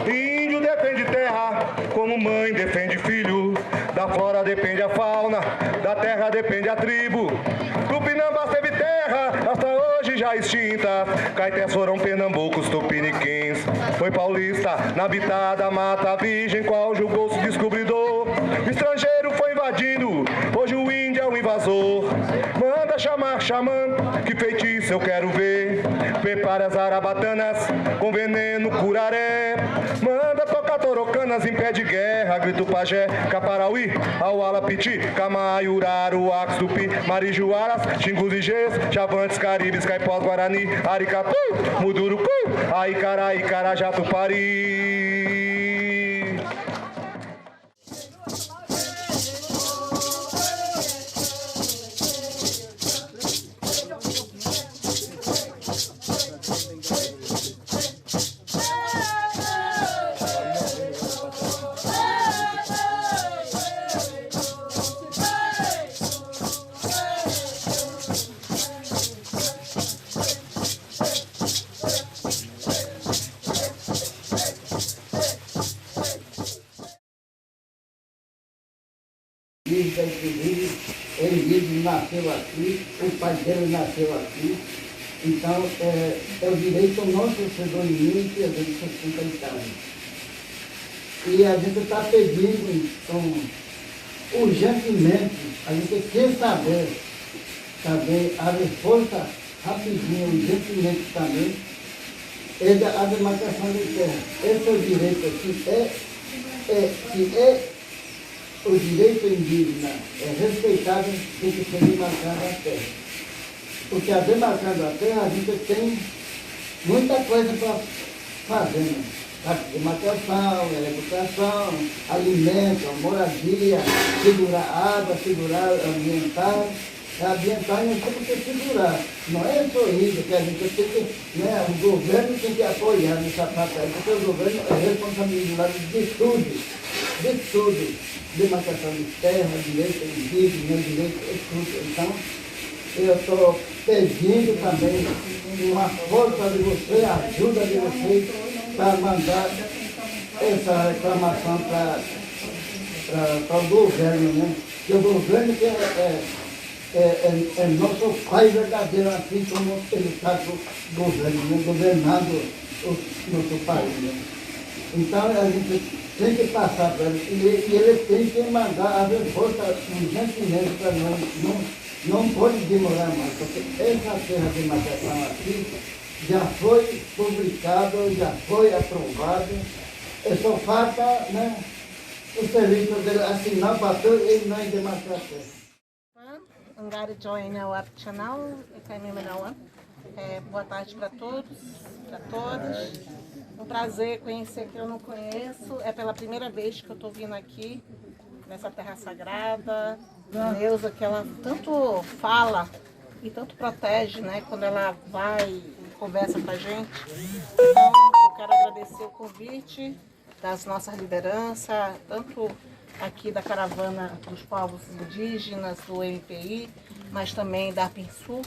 Índio defende terra, como mãe defende filho. Da flora depende a fauna, da terra depende a tribo. Tupinambás teve terra, hasta hoje já extinta. Caetés foram pernambucos, tupiniquins. Foi paulista, na habitada mata virgem, qual julgou-se descobridor. O estrangeiro foi invadindo, hoje o índio é o invasor. Manda chamar xamã, que feitiço eu quero ver. Prepara as arabatanas, com veneno curaré. Manda tocar torocanas em pé de guerra, grito pajé, caparauí, auala piti, camaiuraru, ax, tupi, marijuaras, xingus e gês, chavantes, caribes, caipós, guarani, aricatu, mudurucu, aicará, icará, jatupari. Ele nasceu aqui, o pai dele nasceu aqui, então é o direito nosso ser dominante e a gente sustenta em casa. E a gente está pedindo, então, urgentemente, a gente quer saber a resposta rapidinho, urgentemente também, é da demarcação de terra. Esse é o direito, se é o direito indígena é respeitado, tem que ser demarcado a terra. Porque a demarcação da terra, a gente tem muita coisa para fazer, né? A demarcação, educação, alimento, moradia, segurar água, segurar ambiental. Ambiental nós temos que segurar. Não é só isso que a gente tem que, né, o governo tem que apoiar nessa parte aí, porque o governo é responsabilidade de tudo. Demarcação de terra, direito indígena, direito tudo. Então, eu estou pedindo também uma força de você, a ajuda de vocês para mandar essa reclamação para o governo, né? Que o governo que é nosso pai verdadeiro, assim como ele está governando o nosso país. Né? Então, a gente tem que passar para ele, e ele tem que mandar a resposta urgentemente para nós. Não pode demorar mais, porque essa terra de demarcação aqui já foi publicada, já foi aprovada, só falta, né, o serviço dele assinar para tudo e não demarcar a terra. Angari Joinha Chanal, boa tarde para todos, para todas. Um prazer conhecer que eu não conheço. É pela primeira vez que eu estou vindo aqui, nessa terra sagrada. Neuza, que ela tanto fala e tanto protege, né? Quando ela vai e conversa com a gente. Então, eu quero agradecer o convite das nossas lideranças, tanto aqui da caravana dos povos indígenas, do MPI, mas também da Pinsul,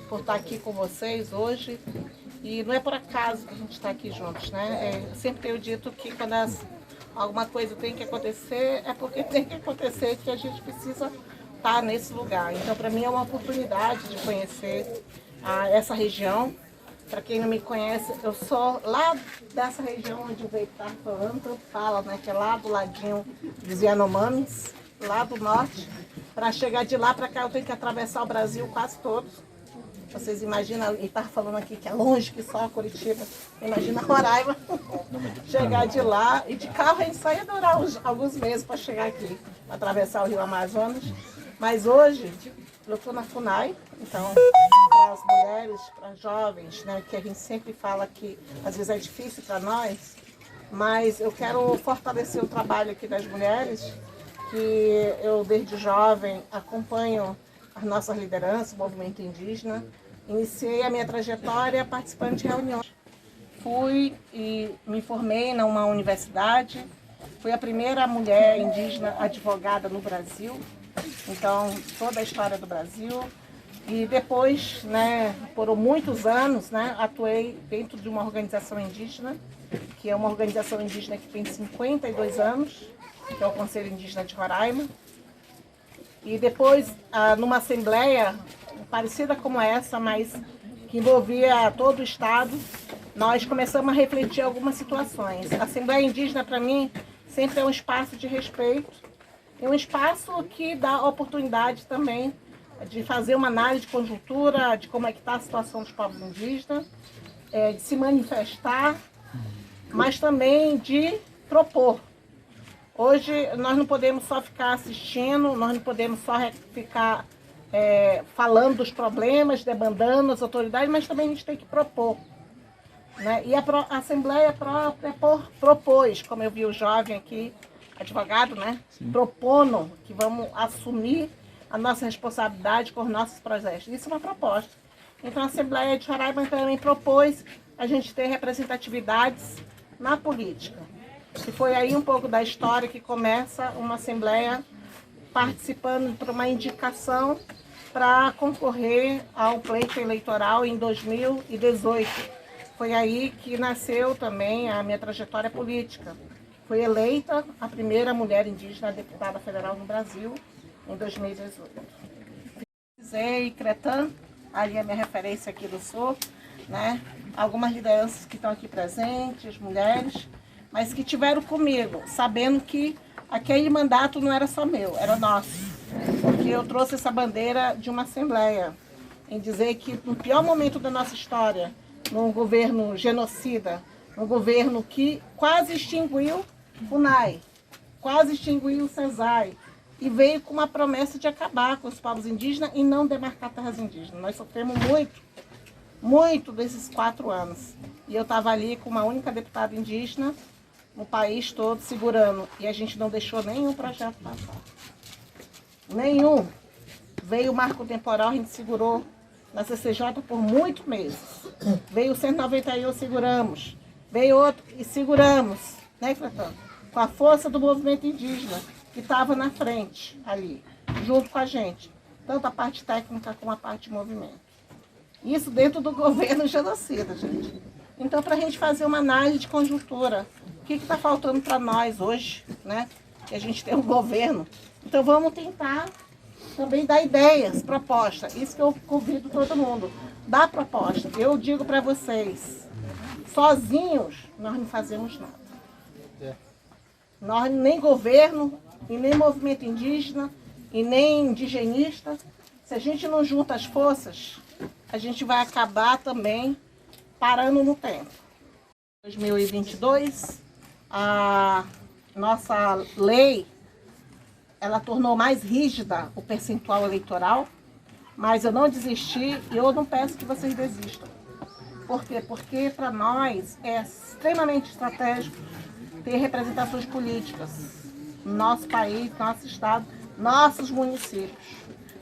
por estar aqui com vocês hoje. E não é por acaso que a gente está aqui juntos, né? Eu sempre tenho dito que quando alguma coisa tem que acontecer, é porque tem que acontecer, que a gente precisa estar nesse lugar. Então, para mim é uma oportunidade de conhecer essa região. Para quem não me conhece, eu sou lá dessa região onde o Veio está falando, tanto fala, né? Que é lá do ladinho dos Yanomamis, lá do norte. Para chegar de lá para cá, eu tenho que atravessar o Brasil quase todo. Vocês imaginam, ele está falando aqui que é longe, que só Curitiba. Imagina Roraima. Chegar de lá, e de carro a gente só ia durar alguns meses para chegar aqui, para atravessar o Rio Amazonas. Mas hoje, eu estou na FUNAI, então, para as mulheres, para as jovens, né, que a gente sempre fala que às vezes é difícil para nós, mas eu quero fortalecer o trabalho aqui das mulheres, que eu desde jovem acompanho as nossas lideranças, o movimento indígena. Iniciei a minha trajetória participando de reuniões. Fui e me formei numa universidade, fui a primeira mulher indígena advogada no Brasil, então toda a história do Brasil. E depois, né, por muitos anos, né, atuei dentro de uma organização indígena, que é uma organização indígena que tem 52 anos, que é o Conselho Indígena de Roraima. E depois, numa assembleia parecida como essa, mas que envolvia todo o Estado, nós começamos a refletir algumas situações. A Assembleia Indígena, para mim, sempre é um espaço de respeito e um espaço que dá oportunidade também de fazer uma análise de conjuntura, de como é que está a situação dos povos indígenas, de se manifestar, mas também de propor. Hoje nós não podemos só ficar assistindo, nós não podemos só ficar falando dos problemas, demandando as autoridades, mas também a gente tem que propor. Né? E a Assembleia própria propôs, como eu vi o jovem aqui, advogado, né? Propondo que vamos assumir a nossa responsabilidade com os nossos projetos. Isso é uma proposta. Então a Assembleia de Roraima também propôs a gente ter representatividades na política. E foi aí um pouco da história que começa uma Assembleia participando para uma indicação para concorrer ao pleito eleitoral em 2018. Foi aí que nasceu também a minha trajetória política. Fui eleita a primeira mulher indígena deputada federal no Brasil em 2018. Zé e Cretan, ali é a minha referência aqui do Sul, né? Algumas lideranças que estão aqui presentes, mulheres, mas que tiveram comigo, sabendo que aquele mandato não era só meu, era nosso. Porque eu trouxe essa bandeira de uma assembleia, em dizer que no pior momento da nossa história, num governo genocida, num governo que quase extinguiu o FUNAI, quase extinguiu o CESAI, e veio com uma promessa de acabar com os povos indígenas e não demarcar terras indígenas. Nós sofremos muito desses 4 anos. E eu estava ali com uma única deputada indígena no país todo segurando. E a gente não deixou nenhum projeto passar. Nenhum. Veio o marco temporal, a gente segurou na CCJ por muitos meses. Veio o 191, seguramos. Veio outro e seguramos. Né, Cletão? Com a força do movimento indígena, que estava na frente ali, junto com a gente. Tanto a parte técnica como a parte de movimento. Isso dentro do governo genocida, gente. Então, para a gente fazer uma análise de conjuntura, o que está faltando para nós hoje, né? Que a gente tem um governo. Então, vamos tentar também dar ideias, propostas. Isso que eu convido todo mundo. Dá proposta. Eu digo para vocês, sozinhos nós não fazemos nada. Nós, nem governo, e nem movimento indígena, e nem indigenista, se a gente não junta as forças, a gente vai acabar também parando no tempo. Em 2022, a nossa lei, ela tornou mais rígida o percentual eleitoral, mas eu não desisti e eu não peço que vocês desistam. Por quê? Porque para nós é extremamente estratégico ter representações políticas no nosso país, nosso estado, nossos municípios.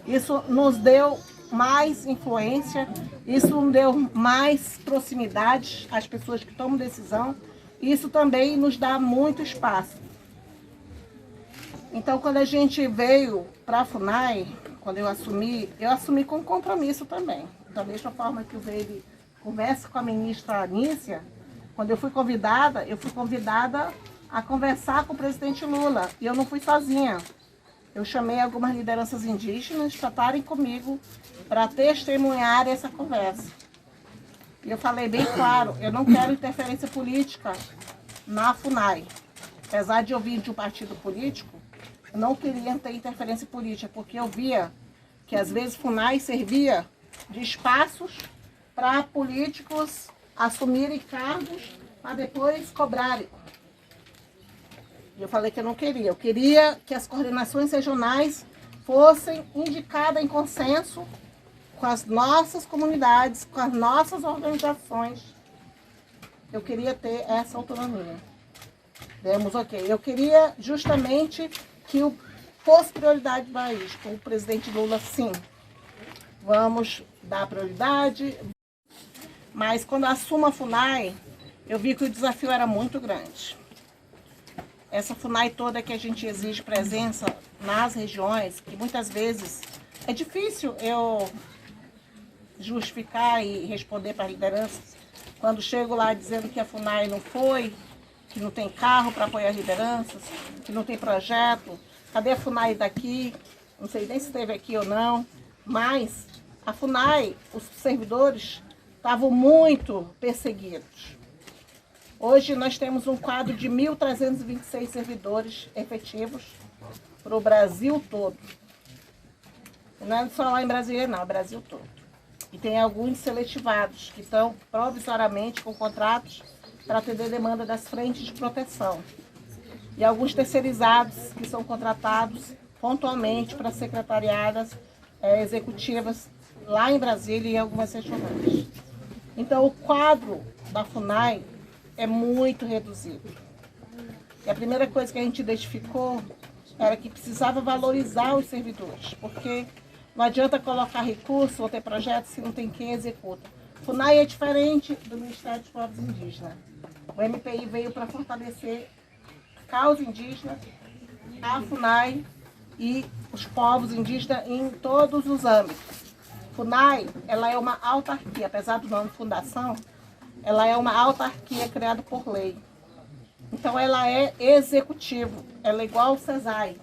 Isso nos deu mais influência, isso nos deu mais proximidade às pessoas que tomam decisão, e isso também nos dá muito espaço. Então, quando a gente veio para a FUNAI, quando eu assumi com compromisso também. Da mesma forma que o Veire conversa com a ministra Anícia, quando eu fui convidada a conversar com o presidente Lula. E eu não fui sozinha. Eu chamei algumas lideranças indígenas para estarem comigo, para testemunhar essa conversa. E eu falei bem claro, eu não quero interferência política na FUNAI. Apesar de eu vir de um partido político, eu não queria ter interferência política, porque eu via que às vezes FUNAI servia de espaços para políticos assumirem cargos para depois cobrarem. E eu falei que eu não queria. Eu queria que as coordenações regionais fossem indicadas em consenso com as nossas comunidades, com as nossas organizações. Eu queria ter essa autonomia. Demos ok. Eu queria justamente que fosse prioridade do país. Com o presidente Lula, sim. Vamos dar prioridade. Mas quando eu assumo a FUNAI, eu vi que o desafio era muito grande. Essa FUNAI toda que a gente exige presença nas regiões, que muitas vezes é difícil eu justificar e responder para a liderança. Quando chego lá dizendo que a FUNAI não foi, que não tem carro para apoiar as lideranças, que não tem projeto, cadê a FUNAI daqui? Não sei nem se esteve aqui ou não, mas a FUNAI, os servidores, estavam muito perseguidos. Hoje nós temos um quadro de 1.326 servidores efetivos para o Brasil todo. Não é só lá em Brasília, não, é o Brasil todo. E tem alguns seletivados que estão provisoriamente com contratos para atender a demanda das frentes de proteção. E alguns terceirizados que são contratados pontualmente para secretariadas executivas lá em Brasília e em algumas regionais. Então, o quadro da FUNAI é muito reduzido. E a primeira coisa que a gente identificou era que precisava valorizar os servidores, porque não adianta colocar recurso ou ter projetos se não tem quem executa. FUNAI é diferente do Ministério dos Povos Indígenas. O MPI veio para fortalecer a causa indígena, a FUNAI e os povos indígenas em todos os âmbitos. FUNAI, ela é uma autarquia, apesar do nome fundação, ela é uma autarquia criada por lei. Então ela é executivo, ela é igual ao CESAI.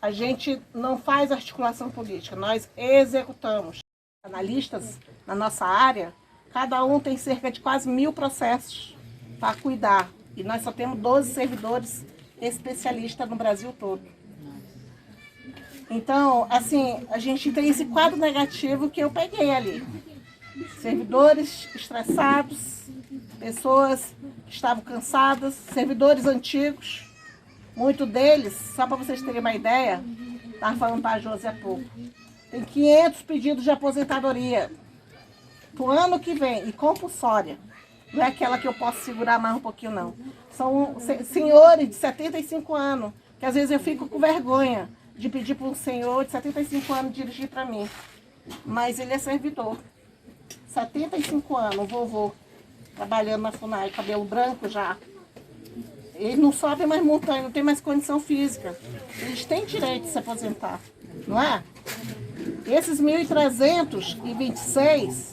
A gente não faz articulação política, nós executamos. Analistas na nossa área, cada um tem cerca de quase 1.000 processos para cuidar. E nós só temos 12 servidores especialistas no Brasil todo. Então, assim, a gente tem esse quadro negativo que eu peguei ali. Servidores estressados, pessoas que estavam cansadas, servidores antigos. Muitos deles, só para vocês terem uma ideia, estava falando para a Josi há pouco, tem 500 pedidos de aposentadoria para o ano que vem, e compulsória. Não é aquela que eu posso segurar mais um pouquinho, não. São senhores de 75 anos, que às vezes eu fico com vergonha de pedir para um senhor de 75 anos dirigir para mim. Mas ele é servidor. 75 anos, o vovô, trabalhando na FUNAI, cabelo branco já. Eles não sobem mais montanha, não tem mais condição física. Eles têm direito de se aposentar, não é? Esses 1.326,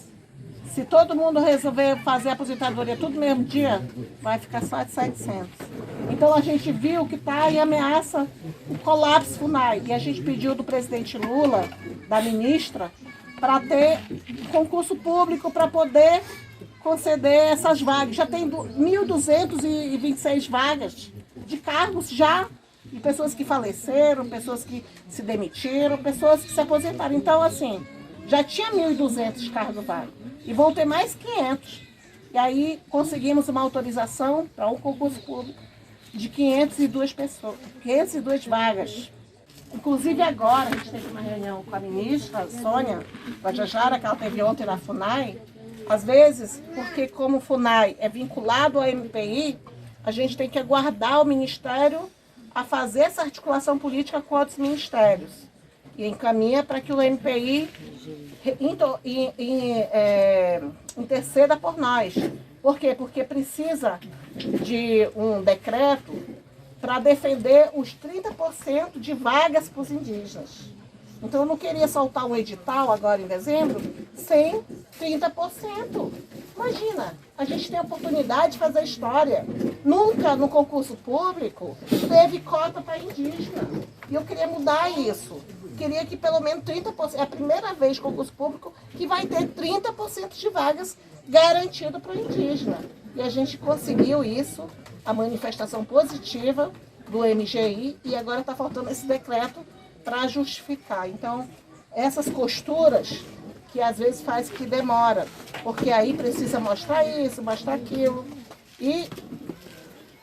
se todo mundo resolver fazer a aposentadoria tudo no mesmo dia, vai ficar só de 700. Então a gente viu que está em ameaça o colapso FUNAI. E a gente pediu do presidente Lula, da ministra, para ter concurso público para poder conceder essas vagas. Já tem 1.226 vagas de cargos já, de pessoas que faleceram, pessoas que se demitiram, pessoas que se aposentaram. Então, assim, já tinha 1.200 cargos vagas e vão ter mais 500. E aí conseguimos uma autorização para um concurso público de 502 pessoas, 502 vagas. Inclusive agora, a gente teve uma reunião com a ministra Sônia Guajajara, que ela teve ontem na FUNAI. Às vezes, porque como o FUNAI é vinculado ao MPI, a gente tem que aguardar o Ministério a fazer essa articulação política com outros ministérios. E encaminha para que o MPI interceda por nós. Por quê? Porque precisa de um decreto para defender os 30% de vagas para os indígenas. Então, eu não queria soltar um edital agora em dezembro sem 30%. Imagina, a gente tem a oportunidade de fazer história. Nunca no concurso público teve cota para indígena. E eu queria mudar isso. Queria que pelo menos 30%, é a primeira vez no concurso público que vai ter 30% de vagas garantidas para o indígena. E a gente conseguiu isso, a manifestação positiva do MGI, e agora está faltando esse decreto para justificar. Então, essas costuras que às vezes faz que demora, porque aí precisa mostrar isso, mostrar aquilo. E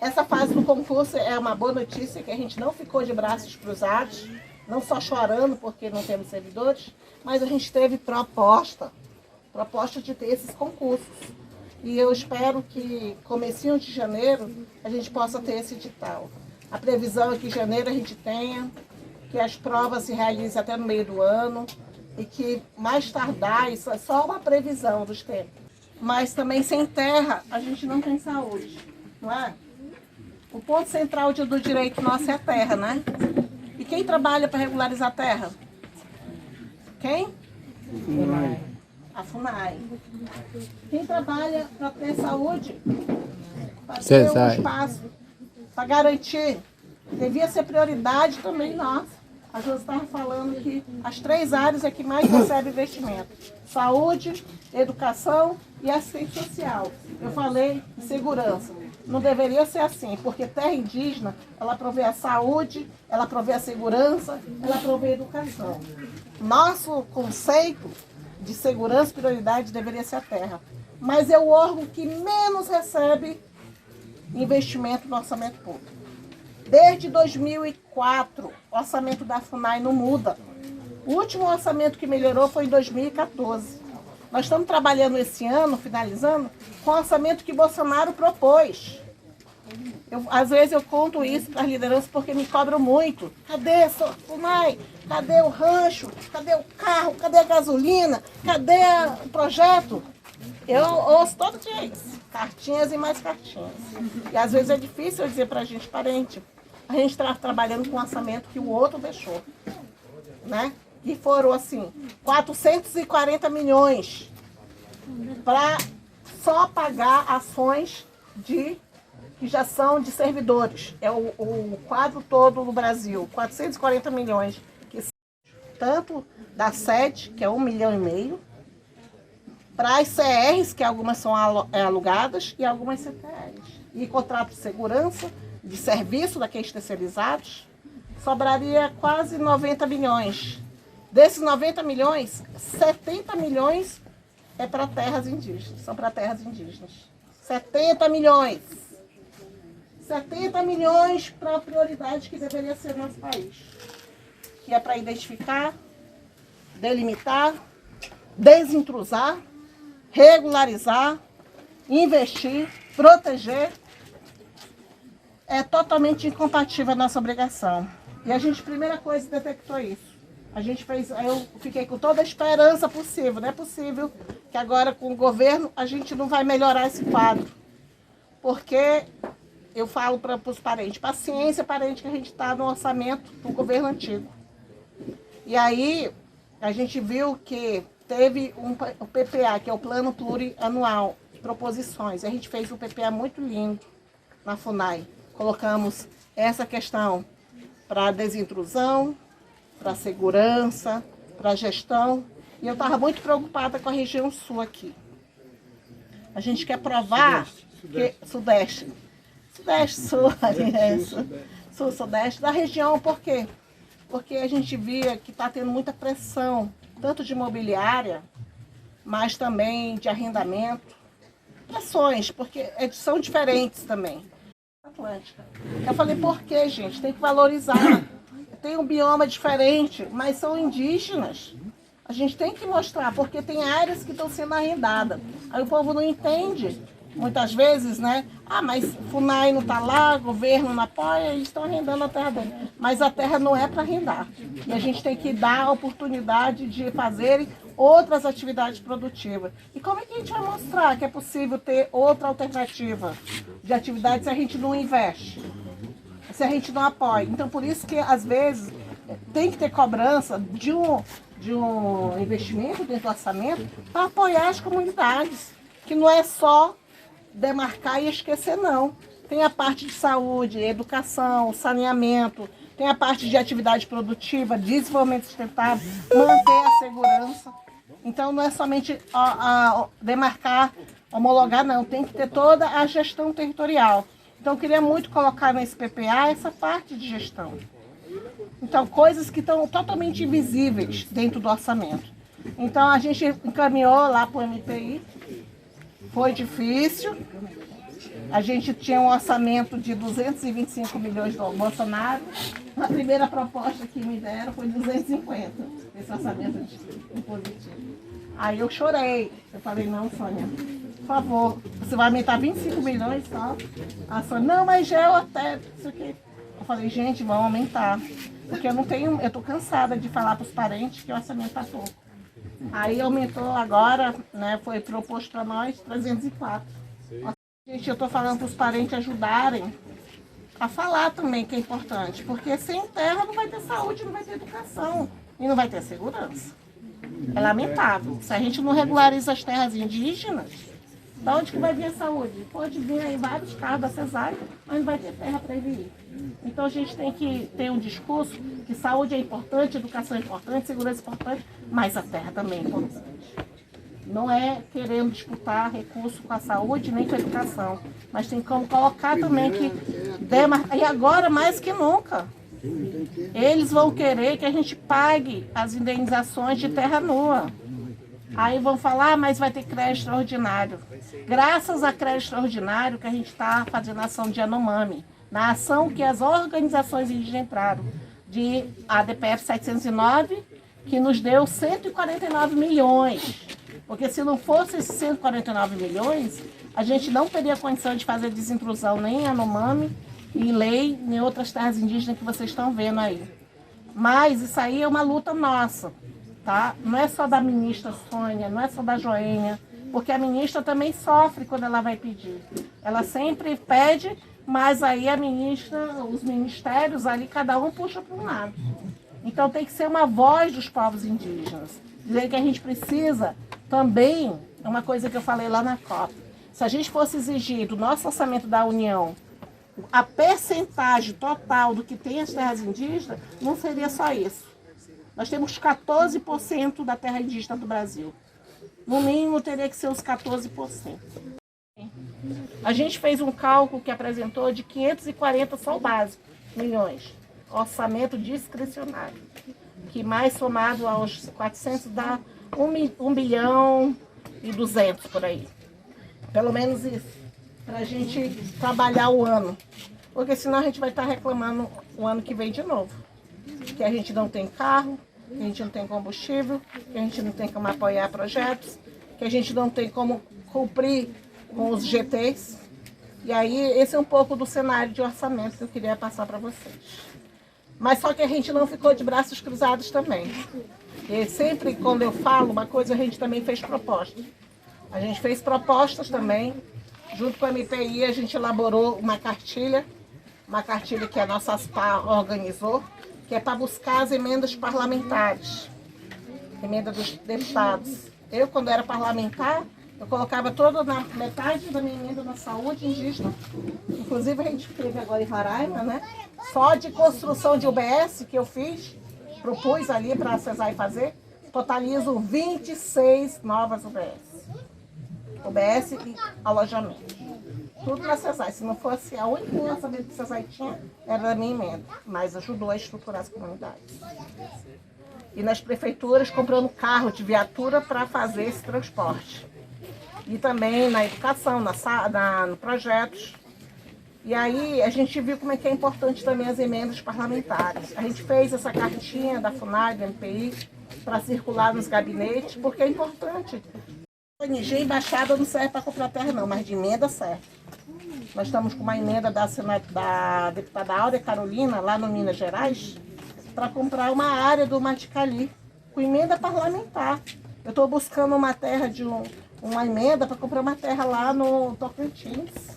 essa fase do concurso é uma boa notícia, que a gente não ficou de braços cruzados, não só chorando porque não temos servidores, mas a gente teve proposta de ter esses concursos. E eu espero que, comecinho de janeiro, a gente possa ter esse edital. A previsão é que em janeiro a gente tenha, que as provas se realizem até no meio do ano e que mais tardar, isso é só uma previsão dos tempos. Mas também sem terra a gente não tem saúde, não é? O ponto central do direito nosso é a terra, né? E quem trabalha para regularizar a terra? Quem? a FUNAI. Quem trabalha para ter saúde, para ter um espaço, para garantir, devia ser prioridade também nossa. A Josi estava falando que as 3 áreas é que mais recebe investimento: saúde, educação e assistência social. Eu falei de segurança. Não deveria ser assim, porque terra indígena, ela provê a saúde, ela provê a segurança, ela provê a educação. Nosso conceito de segurança e prioridade deveria ser a terra. Mas é o órgão que menos recebe investimento no orçamento público. Desde 2004, o orçamento da FUNAI não muda. O último orçamento que melhorou foi em 2014. Nós estamos trabalhando esse ano, finalizando, com o orçamento que Bolsonaro propôs. Às vezes eu conto isso para as lideranças porque me cobram muito. Cadê, FUNAI? Cadê o rancho? Cadê o carro? Cadê a gasolina? Cadê o projeto? Eu ouço todo dia isso. Cartinhas e mais cartinhas. E às vezes é difícil eu dizer para a gente, parente, a gente está trabalhando com um orçamento que o outro deixou. Né? E foram assim, 440 milhões para só pagar ações que já são de servidores. É o quadro todo no Brasil, 440 milhões, que tanto da sede, que é 1,5 milhão, para as CRs, que algumas são alugadas, e algumas CTRs. E contrato de segurança, de serviço daqueles terceirizados, sobraria quase 90 milhões. Desses 90 milhões, 70 milhões é para terras indígenas, são para terras indígenas. 70 milhões. 70 milhões para a prioridade que deveria ser no nosso país. Que é para identificar, delimitar, desintrusar, regularizar, investir, proteger. É totalmente incompatível a nossa obrigação. E a gente, primeira coisa, detectou isso. A gente fez, eu fiquei com toda a esperança possível. Não é possível que agora com o governo a gente não vai melhorar esse quadro. Porque eu falo para os parentes, paciência, parente, que a gente está no orçamento do governo antigo. E aí a gente viu que teve o PPA, que é o Plano Plurianual de Proposições. A gente fez um PPA muito lindo na FUNAI. Colocamos essa questão para desintrusão, para segurança, para gestão. E eu estava muito preocupada com a região sul aqui. A gente quer provar Sudeste, sul, Sudeste da região, por quê? Porque a gente via que está tendo muita pressão, tanto de imobiliária, mas também de arrendamento. Pressões, porque são diferentes também. Atlântica. Eu falei, por quê, gente? Tem que valorizar. Tem um bioma diferente, mas são indígenas. A gente tem que mostrar, porque tem áreas que estão sendo arrendadas. Aí o povo não entende, muitas vezes, né? Ah, mas FUNAI não está lá, governo não apoia, eles estão arrendando a terra dele. Mas a terra não é para arrendar. E a gente tem que dar a oportunidade de fazerem outras atividades produtivas. E como é que a gente vai mostrar que é possível ter outra alternativa de atividade se a gente não investe? Se a gente não apoia. Então, por isso que, às vezes, tem que ter cobrança de um investimento dentro do orçamento para apoiar as comunidades, que não é só demarcar e esquecer, não. Tem a parte de saúde, educação, saneamento, tem a parte de atividade produtiva, desenvolvimento sustentável, manter a segurança. Então, não é somente demarcar, homologar, não. Tem que ter toda a gestão territorial. Então, eu queria muito colocar nesse PPA essa parte de gestão. Então, coisas que estão totalmente invisíveis dentro do orçamento. Então, a gente encaminhou lá para o MPI. Foi difícil. A gente tinha um orçamento de 225 milhões do Bolsonaro. A primeira proposta que me deram foi 250, esse orçamento de positivo. Aí eu chorei. Eu falei, não, Sônia, por favor, você vai aumentar 25 milhões só? A Sônia, não, mas eu até, isso aqui. Eu falei, gente, vamos aumentar. Porque eu estou cansada de falar para os parentes que o orçamento está pouco. Aí aumentou agora, né, foi proposto para nós 304. Gente, eu estou falando para os parentes ajudarem a falar também que é importante. Porque sem terra não vai ter saúde, não vai ter educação e não vai ter segurança. É lamentável. Se a gente não regulariza as terras indígenas, de onde que vai vir a saúde? Pode vir aí vários carros da CESAI, mas não vai ter terra para ele ir. Então a gente tem que ter um discurso que saúde é importante, educação é importante, segurança é importante, mas a terra também é importante. Não é querendo disputar recurso com a saúde nem com a educação, mas tem como colocar também que e agora mais que nunca eles vão querer que a gente pague as indenizações de terra nua. Aí vão falar, mas vai ter crédito extraordinário. Graças a crédito extraordinário que a gente está fazendo a ação de Yanomami, na ação que as organizações indígenas entraram, de ADPF 709, que nos deu 149 milhões. Porque se não fosse esses 149 milhões, a gente não teria condição de fazer desintrusão nem em Yanomami, em lei, em outras terras indígenas que vocês estão vendo aí. Mas isso aí é uma luta nossa, tá? Não é só da ministra Sônia, não é só da Joênia, porque a ministra também sofre quando ela vai pedir. Ela sempre pede, mas aí a ministra, os ministérios ali, cada um puxa para um lado. Então tem que ser uma voz dos povos indígenas. Dizer que a gente precisa também, uma coisa que eu falei lá na COP, se a gente fosse exigir do nosso orçamento da União a percentagem total do que tem as terras indígenas, não seria só isso. Nós temos 14% da terra indígena do Brasil. No mínimo teria que ser os 14%. A gente fez um cálculo que apresentou de 540 só o básico, milhões. Orçamento discricionário. Que mais somado aos 400 dá 1 bilhão e 200 por aí. Pelo menos isso. Para a gente trabalhar o ano. Porque senão a gente vai estar reclamando o ano que vem de novo. Que a gente não tem carro, que a gente não tem combustível, que a gente não tem como apoiar projetos, que a gente não tem como cumprir com os GTs. E aí esse é um pouco do cenário de orçamento que eu queria passar para vocês. Mas só que a gente não ficou de braços cruzados também. E sempre quando eu falo uma coisa, a gente também fez propostas. A gente fez propostas também. Junto com a MPI, a gente elaborou uma cartilha que a nossa ASPA organizou, que é para buscar as emendas parlamentares, emenda dos deputados. Eu, quando era parlamentar, eu colocava toda na metade da minha emenda na saúde indígena. Inclusive, a gente teve agora em Roraima, né? Só de construção de UBS que eu fiz, propus ali para a CESAI fazer, totalizo 26 novas UBS. UBS e alojamento. Tudo na CESAI. Se não fosse a única orçamento que a CESAI tinha, era da minha emenda. Mas ajudou a estruturar as comunidades. E nas prefeituras, comprando carro de viatura para fazer esse transporte. E também na educação, no projetos. E aí a gente viu como é que é importante também as emendas parlamentares. A gente fez essa cartinha da FUNAI, da MPI, para circular nos gabinetes, porque é importante. ONG embaixada não serve para comprar terra não, mas de emenda serve. Nós estamos com uma emenda da deputada Áurea Carolina, lá no Minas Gerais, para comprar uma área do Maticali, com emenda parlamentar. Eu estou buscando uma terra uma emenda para comprar uma terra lá no Tocantins.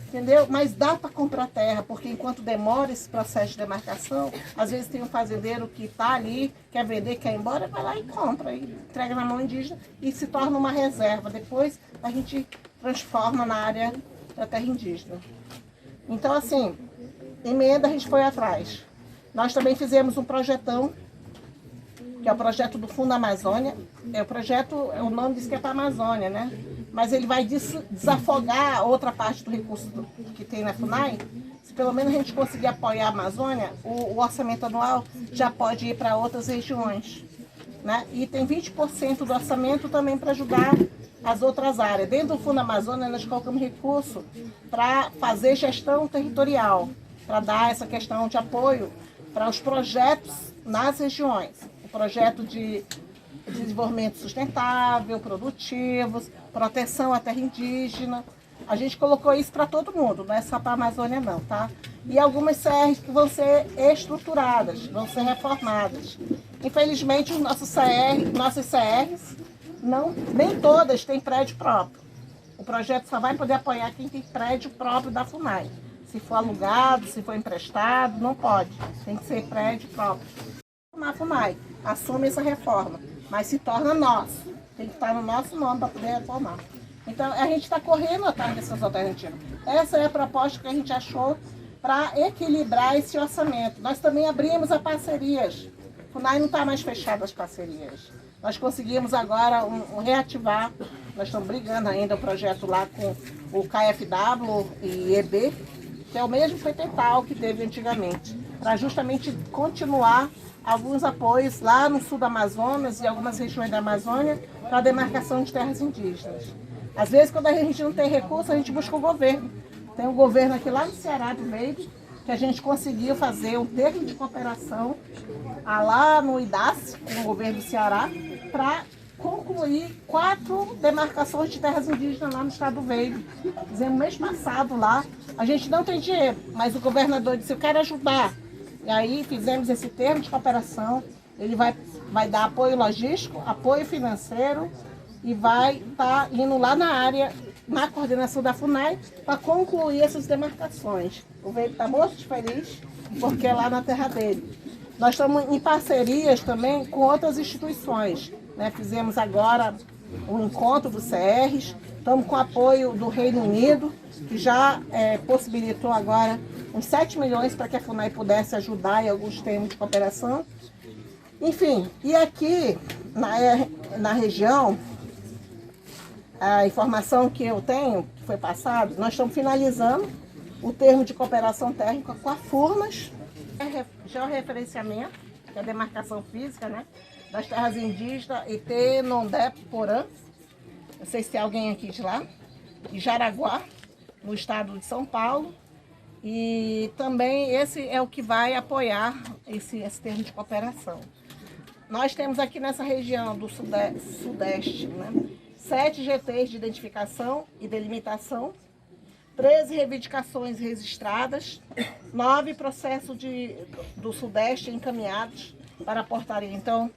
Entendeu? Mas dá para comprar terra, porque enquanto demora esse processo de demarcação, às vezes tem um fazendeiro que está ali, quer vender, quer ir embora, vai lá e compra, e entrega na mão indígena e se torna uma reserva. Depois a gente transforma na área da terra indígena. Então, assim, emenda a gente foi atrás. Nós também fizemos um projetão, que é o projeto do Fundo Amazônia. O nome diz que é para a Amazônia, né? Mas ele vai desafogar outra parte do recurso que tem na FUNAI. Se pelo menos a gente conseguir apoiar a Amazônia, o orçamento anual já pode ir para outras regiões. Né? E tem 20% do orçamento também para ajudar as outras áreas. Dentro do Fundo Amazônia, nós colocamos recurso para fazer gestão territorial, para dar essa questão de apoio para os projetos nas regiões. O projeto de desenvolvimento sustentável, produtivos, proteção à terra indígena. A gente colocou isso para todo mundo, não é só para a Amazônia não, tá? E algumas CRs que vão ser estruturadas, vão ser reformadas. Infelizmente, os nossas CRs, nem todas têm prédio próprio. O projeto só vai poder apoiar quem tem prédio próprio da FUNAI. Se for alugado, se for emprestado, não pode. Tem que ser prédio próprio. A FUNAI assume essa reforma. mas se torna nosso. Tem que estar no nosso nome para poder reformar. Então, a gente está correndo atrás dessas alternativas. Essa é a proposta que a gente achou para equilibrar esse orçamento. Nós também abrimos a parcerias. O FUNAI não está mais fechado as parcerias. Nós conseguimos agora reativar, nós estamos brigando ainda o projeto lá com o KfW e EB, que é o mesmo FETETAL que teve antigamente, para justamente continuar alguns apoios lá no sul do Amazonas e algumas regiões da Amazônia para a demarcação de terras indígenas. Às vezes, quando a gente não tem recurso, a gente busca o governo. Tem um governo aqui lá no Ceará do Veide, que a gente conseguiu fazer um termo de cooperação lá no IDACE, com o governo do Ceará, para concluir 4 demarcações de terras indígenas lá no estado do Veide. Fizemos mês passado lá. A gente não tem dinheiro, mas o governador disse, eu quero ajudar. E aí fizemos esse termo de cooperação. Ele vai dar apoio logístico, apoio financeiro e vai estar indo lá na área, na coordenação da FUNAI, para concluir essas demarcações. O Veide está muito feliz, porque é lá na terra dele. Nós estamos em parcerias também com outras instituições, né? Fizemos agora um encontro do CRs, estamos com apoio do Reino Unido, que já possibilitou agora uns 7 milhões para que a FUNAI pudesse ajudar em alguns termos de cooperação. Enfim, e aqui na região, a informação que eu tenho, que foi passado, nós estamos finalizando o termo de cooperação técnica com a FURMAS, georreferenciamento, que é a demarcação física, né, das terras indígenas Ité, Nondé, Porã, não sei se tem alguém aqui de lá, e Jaraguá, no estado de São Paulo, e também esse é o que vai apoiar esse termo de cooperação. Nós temos aqui nessa região do sudeste, né, 7 GTs de identificação e delimitação, 13 reivindicações registradas, 9 processos do Sudeste encaminhados para a portaria. Então,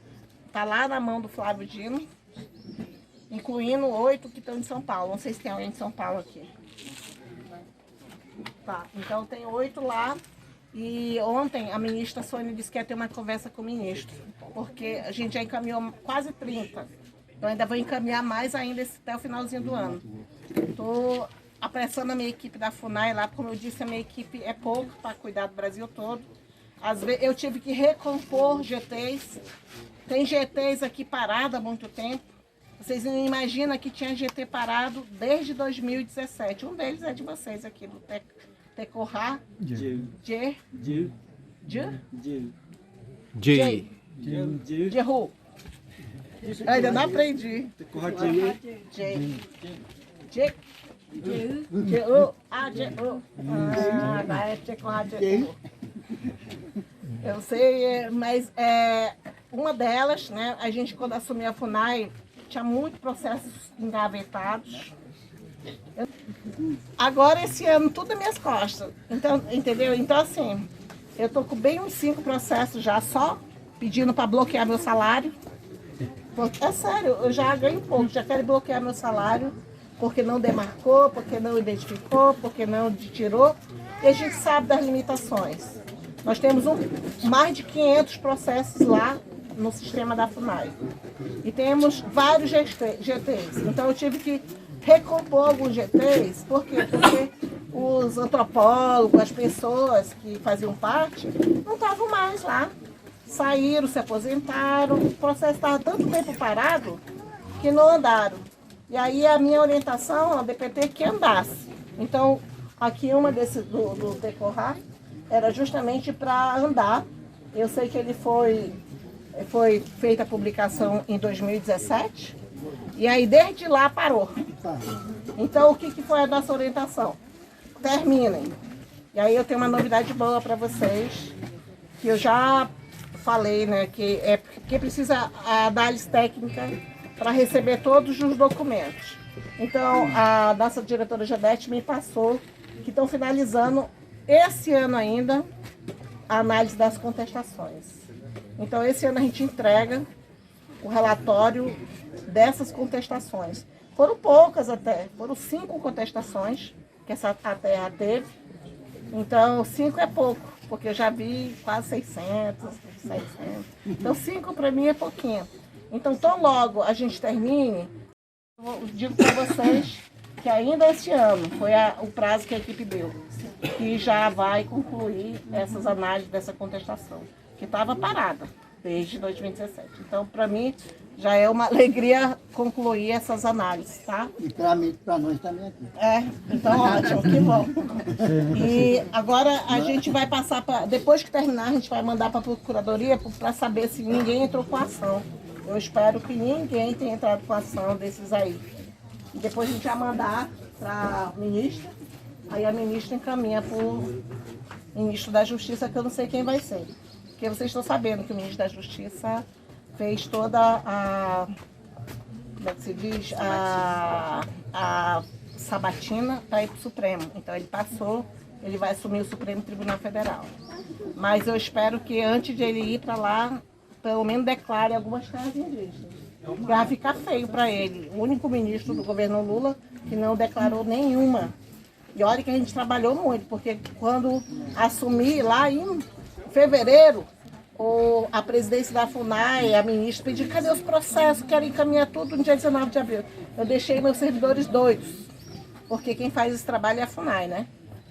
está lá na mão do Flávio Dino, incluindo 8 que estão em São Paulo. Não sei se tem alguém de São Paulo aqui. Tá, então tem 8 lá. E ontem a ministra Sônia disse que ia ter uma conversa com o ministro, porque a gente já encaminhou quase 30. Eu ainda vou encaminhar mais ainda até o finalzinho do ano. Estou apressando a minha equipe da FUNAI lá, como eu disse, a minha equipe é pouco para cuidar do Brasil todo. Às vezes eu tive que recompor GTs. Tem GTs aqui parado há muito tempo. Vocês não imaginam que tinha GT parado desde 2017. Um deles é de vocês aqui, do Tecorá. Jeru. Ainda não aprendi. Eu sei, mas uma delas, né, a gente quando assumiu a FUNAI, tinha muitos processos engavetados. Agora esse ano tudo nas minhas costas. Então, entendeu? Então assim, eu tô com bem uns 5 processos já só pedindo para bloquear meu salário. Porque, é sério, eu já ganho pouco, já quero bloquear meu salário, porque não demarcou, porque não identificou, porque não tirou. E a gente sabe das limitações. Nós temos mais de 500 processos lá no sistema da FUNAI. E temos vários GTs. Então eu tive que recompor alguns GTs. Por quê? Porque os antropólogos, as pessoas que faziam parte, não estavam mais lá. Saíram, se aposentaram, o processo estava tanto tempo parado que não andaram. E aí a minha orientação ao DPT é que andasse. Então, aqui uma do Tecorá era justamente para andar. Eu sei que ele foi feita a publicação em 2017, e aí desde lá parou. Então, o que foi a nossa orientação? Terminem. E aí eu tenho uma novidade boa para vocês, que eu já falei, né, que precisa a análise técnica para receber todos os documentos. Então, a nossa diretora Janete me passou que estão finalizando esse ano ainda a análise das contestações. Então, esse ano a gente entrega o relatório dessas contestações. Foram poucas até, foram 5 contestações que a terra teve. Então, 5 é pouco, porque eu já vi quase 600, 700. Então, 5 para mim é pouquinho. Então, tão logo a gente termine, eu digo para vocês que ainda este ano foi o prazo que a equipe deu, que já vai concluir essas análises dessa contestação, que estava parada desde 2017. Então, para mim, já é uma alegria concluir essas análises, tá? E tramite para nós também aqui. Então ótimo, que bom. E agora a gente vai passar para, depois que terminar, a gente vai mandar para a Procuradoria para saber se ninguém entrou com ação. Eu espero que ninguém tenha entrado com ação desses aí. E depois a gente vai mandar para a ministra, aí a ministra encaminha para o ministro da Justiça, que eu não sei quem vai ser. Porque vocês estão sabendo que o ministro da Justiça fez toda a, como é que se diz, a sabatina para ir para o Supremo. Então ele passou, ele vai assumir o Supremo Tribunal Federal. Mas eu espero que antes de ele ir para lá, pelo menos declare algumas terras indígenas. Vai ficar feio para ele. O único ministro do governo Lula que não declarou nenhuma. E olha que a gente trabalhou muito, porque quando assumi lá em fevereiro, a presidência da FUNAI, a ministra, pediu, cadê os processos? Quero encaminhar tudo no dia 19 de abril. Eu deixei meus servidores doidos, porque quem faz esse trabalho é a FUNAI, né?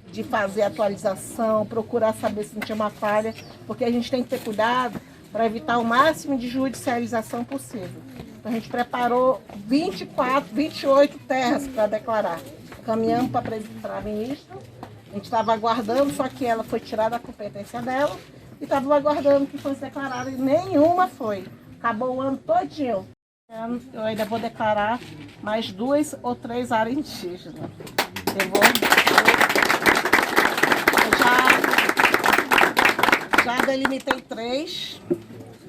De fazer atualização, procurar saber se não tinha uma falha, porque a gente tem que ter cuidado para evitar o máximo de judicialização possível. Então a gente preparou 28 terras para declarar. Caminhamos para a ministra, a gente estava aguardando, só que ela foi tirada a competência dela, e estava aguardando que fosse declarada, e nenhuma foi. Acabou o ano todinho. Eu ainda vou declarar mais 2 ou 3 áreas indígenas. Eu já delimitei 3,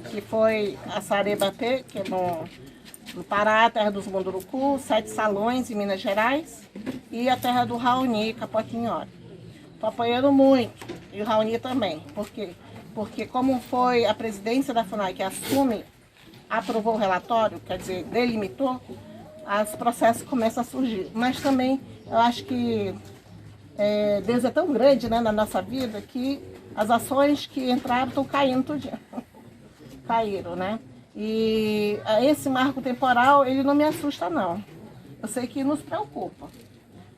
que foi a Sarebapê, que é no Pará, a terra dos Munduruku, 7 Salões, em Minas Gerais, e a terra do Raoni, Capotinhora. Estou apoiando muito, e o Raoni também, porque como foi a presidência da FUNAI que assume, aprovou o relatório, quer dizer, delimitou, os processos começam a surgir. Mas também eu acho que Deus é tão grande, né, na nossa vida, que as ações que entraram estão caindo tudinho. Caíram, né? E esse marco temporal, ele não me assusta, não. Eu sei que nos preocupa.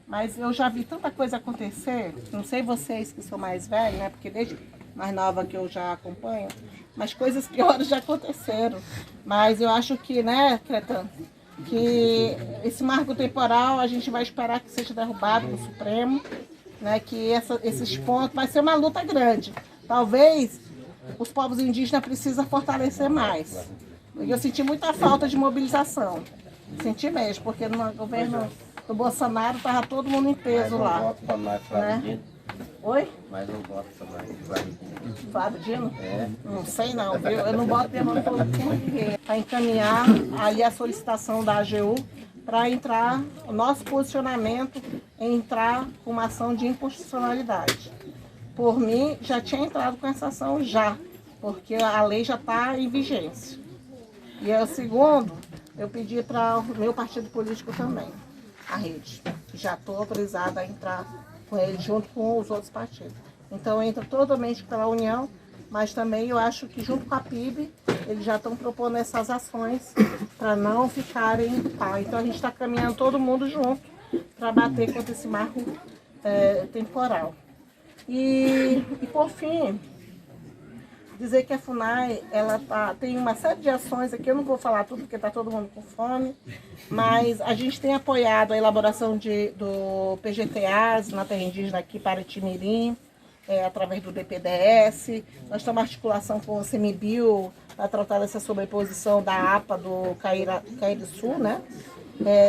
Mas eu já vi tanta coisa acontecer, não sei vocês que são mais velhos, né? Porque desde mais nova que eu já acompanho, mas coisas piores já aconteceram. Mas eu acho que, né, Cretan, que esse marco temporal a gente vai esperar que seja derrubado no Supremo, né? Que esses pontos vai ser uma luta grande. Talvez os povos indígenas precisam fortalecer mais. Eu senti muita falta de mobilização. Senti mesmo, porque no governo do Bolsonaro estava todo mundo em peso lá. Né? Oi? Mais um voto também. Flávio Dino? Não sei não, viu? Eu não boto minha mão no fogo com ninguém. Para encaminhar ali a solicitação da AGU para entrar, o nosso posicionamento é entrar com uma ação de inconstitucionalidade. Por mim, já tinha entrado com essa ação já, porque a lei já está em vigência. E o segundo, eu pedi para o meu partido político também, a Rede. Já estou autorizada a entrar com ele junto com os outros partidos. Então entra totalmente pela União, mas também eu acho que junto com a PIB, eles já estão propondo essas ações para não ficarem pau. Então a gente está caminhando todo mundo junto para bater contra esse marco temporal. E por fim, dizer que a FUNAI tem uma série de ações aqui, eu não vou falar tudo porque está todo mundo com fome, mas a gente tem apoiado a elaboração do PGTAs na terra indígena aqui para Itimirim, através do DPDS. Nós estamos em articulação com o CEMIBio para tratar dessa sobreposição da APA do Caíra Sul, né?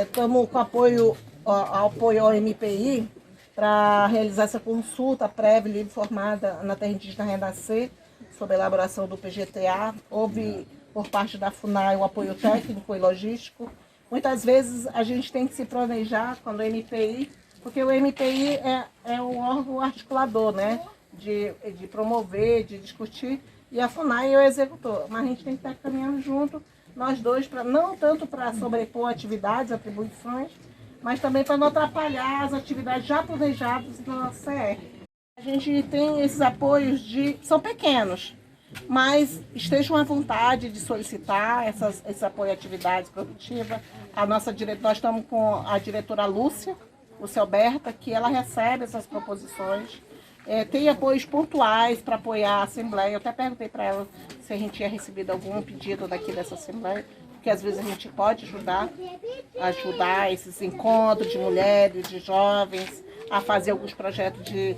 Estamos com apoio ao MPI para realizar essa consulta prévia e informada na terra indígena Renascer sobre a elaboração do PGTA. Houve, por parte da FUNAI, o apoio técnico e logístico. Muitas vezes a gente tem que se planejar quando o MPI, porque o MPI é um órgão articulador, né? De promover, de discutir, e a FUNAI é o executor. Mas a gente tem que estar caminhando junto, nós dois, não tanto para sobrepor atividades, atribuições, mas também para não atrapalhar as atividades já planejadas na nossa CR. A gente tem esses apoios são pequenos, mas estejam à vontade de solicitar esse apoio à atividade produtiva. Nós estamos com a diretora Lúcia Alberta, que ela recebe essas proposições. Tem apoios pontuais para apoiar a Assembleia. Eu até perguntei para ela se a gente tinha recebido algum pedido daqui dessa Assembleia, porque às vezes a gente pode ajudar esses encontros de mulheres, de jovens, a fazer alguns projetos de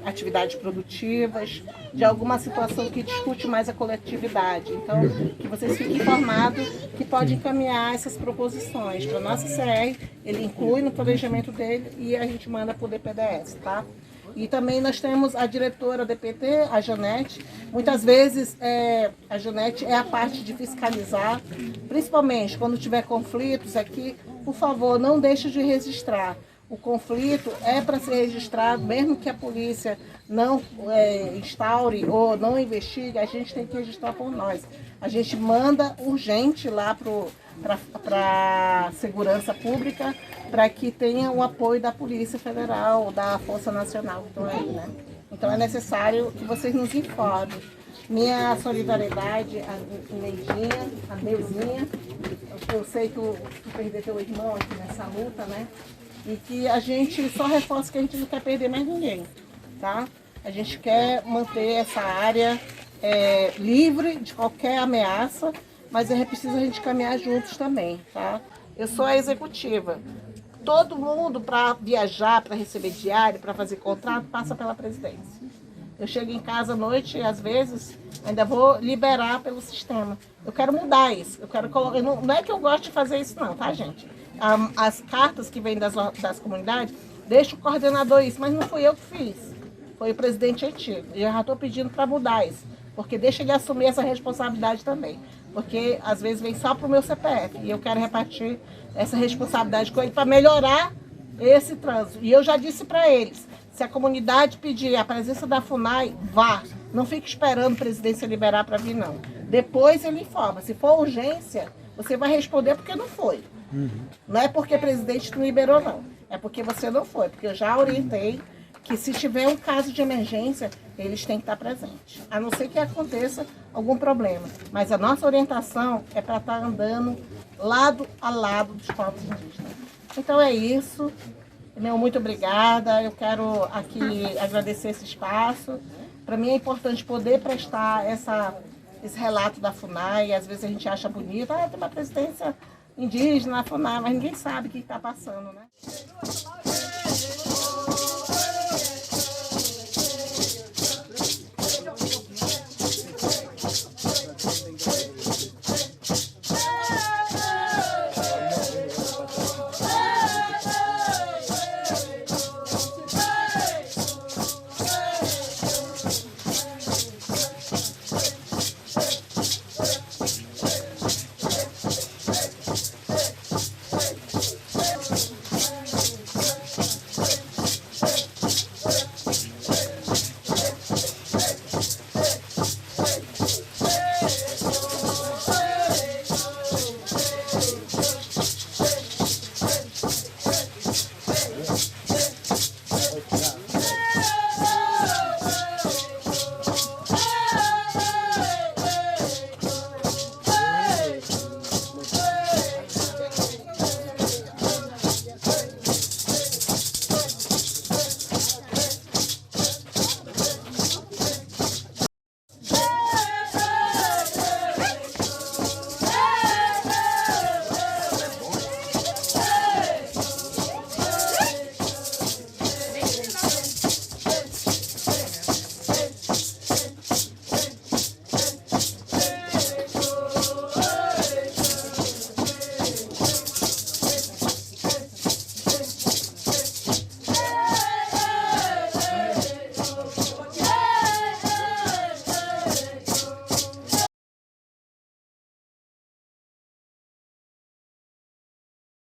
atividades produtivas, de alguma situação que discute mais a coletividade. Então, que vocês fiquem informados que pode encaminhar essas proposições para a nossa CR, ele inclui no planejamento dele e a gente manda para o DPDS, tá? E também nós temos a diretora DPT, a Janete. Muitas vezes a Janete é a parte de fiscalizar, principalmente quando tiver conflitos aqui, por favor, não deixe de registrar. O conflito é para ser registrado, mesmo que a polícia não instaure ou não investigue, a gente tem que registrar por nós. A gente manda urgente lá para a segurança pública, para que tenha o apoio da Polícia Federal, da Força Nacional que estão aí, né? Então é necessário que vocês nos informem. Minha solidariedade a Neuzinha, eu sei que tu perdeu teu irmão aqui nessa luta, né? E que a gente só reforça que a gente não quer perder mais ninguém, tá? A gente quer manter essa área livre de qualquer ameaça, mas é preciso a gente caminhar juntos também, tá? Eu sou a executiva. Todo mundo, para viajar, para receber diário, para fazer contrato, passa pela presidência. Eu chego em casa à noite e, às vezes, ainda vou liberar pelo sistema. Eu quero mudar isso. Eu quero colocar. Não é que eu gosto de fazer isso, não, tá, gente? As cartas que vêm das comunidades, deixa o coordenador isso, mas não fui eu que fiz. Foi o presidente antigo. E eu já estou pedindo para mudar isso. Porque deixa ele assumir essa responsabilidade também. Porque, às vezes, vem só para o meu CPF. E eu quero repartir essa responsabilidade com ele para melhorar esse trânsito. E eu já disse para eles, se a comunidade pedir a presença da FUNAI, vá. Não fique esperando a presidência liberar para vir, não. Depois ele informa. Se for urgência, você vai responder porque não foi. Não é porque o presidente não liberou, não. É porque você não foi. Porque eu já orientei que se tiver um caso de emergência, eles têm que estar presentes. A não ser que aconteça algum problema. Mas a nossa orientação é para estar andando lado a lado dos povos indígenas. Então é isso. Muito obrigada. Eu quero aqui agradecer esse espaço. Para mim é importante poder prestar esse relato da FUNAI. Às vezes a gente acha bonito, tem uma presidência indígena na FUNAI, mas ninguém sabe o que está passando, né?